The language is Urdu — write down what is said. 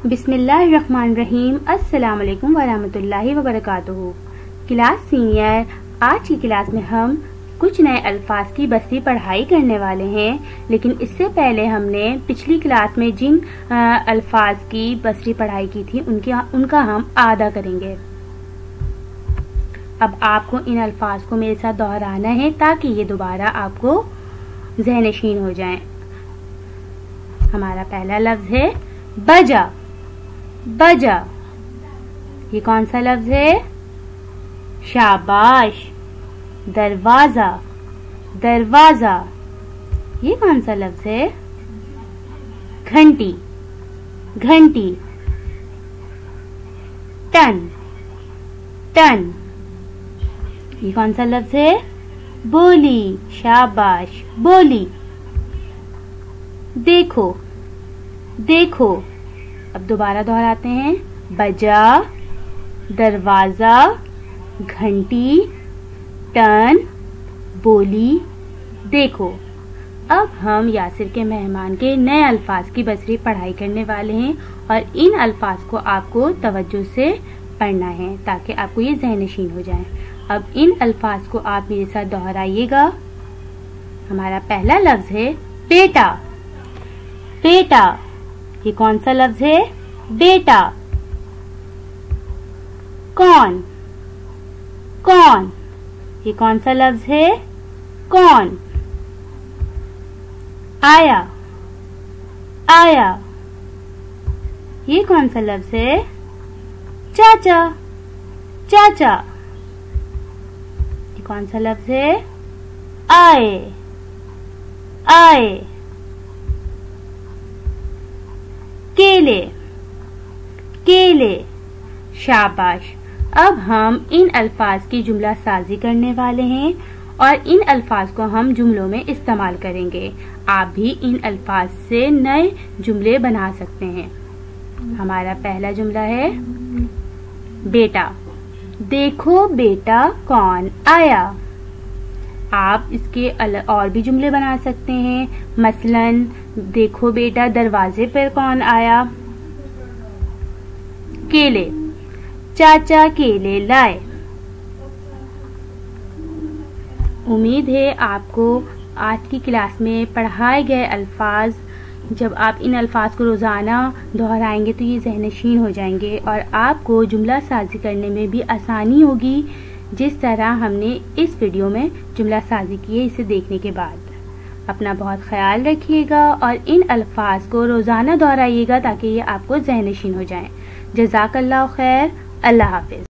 بسم اللہ الرحمن الرحیم۔ السلام علیکم ورحمۃ اللہ وبرکاتہ۔ کلاس سینئر، آج کی کلاس میں ہم کچھ نئے الفاظ کی بصری پڑھائی کرنے والے ہیں، لیکن اس سے پہلے ہم نے پچھلی کلاس میں جن الفاظ کی بصری پڑھائی کی تھی ان کا ہم اعادہ کریں گے۔ اب آپ کو ان الفاظ کو میرے ساتھ دہرانا ہے تاکہ یہ دوبارہ آپ کو ذہن نشین ہو جائیں۔ ہمارا پہلا لفظ ہے بجا۔ بجا، یہ کون سا لفظ ہے؟ شاباش۔ دروازہ۔ دروازہ، یہ کون سا لفظ ہے؟ گھنٹی۔ گھنٹی۔ ٹن۔ ٹن، یہ کون سا لفظ ہے؟ بولی۔ شاباش، بولی۔ دیکھو۔ دیکھو، اب دوبارہ دہراتے ہیں۔ بجا، دروازہ، گھنٹی، ٹن، بولی، دیکھو۔ اب ہم یاسر کے مہمان کے نئے الفاظ کی بصری پڑھائی کرنے والے ہیں اور ان الفاظ کو آپ کو توجہ سے پڑھنا ہے تاکہ آپ کو یہ ذہن نشین ہو جائیں۔ اب ان الفاظ کو آپ میرے ساتھ دہرائیے گا۔ ہمارا پہلا لفظ ہے بیٹا۔ بیٹا، یہ کون سا لفظ ہے؟ بیٹا۔ کون۔ کون، یہ کون سا لفظ ہے؟ کون۔ آیا۔ آیا، یہ کون سا لفظ ہے؟ چاچا۔ چاچا، یہ کون سا لفظ ہے؟ آئے۔ آئے۔ کیلے۔ کیلے، شاباش۔ اب ہم ان الفاظ کی جملہ سازی کرنے والے ہیں اور ان الفاظ کو ہم جملوں میں استعمال کریں گے۔ آپ بھی ان الفاظ سے نئے جملے بنا سکتے ہیں۔ ہمارا پہلا جملہ ہے بیٹا۔ دیکھو بیٹا کون آیا۔ آپ اس کے اور بھی جملے بنا سکتے ہیں، مثلاً دیکھو بیٹا دروازے پر کون آیا۔ کیلے، چاچا کیلے لائے۔ امید ہے آپ کو آج کی کلاس میں پڑھائے گئے الفاظ جب آپ ان الفاظ کو روزانہ دہرائیں گے تو یہ ذہن نشین ہو جائیں گے اور آپ کو جملہ سازی کرنے میں بھی آسانی ہوگی، جس طرح ہم نے اس ویڈیو میں جملہ سازی کی ہے اسے دیکھنے کے بعد۔ اپنا بہت خیال رکھیے گا اور ان الفاظ کو روزانہ دہرائیے گا تاکہ یہ آپ کو ذہن نشین ہو جائیں۔ جزاک اللہ خیر۔ اللہ حافظ۔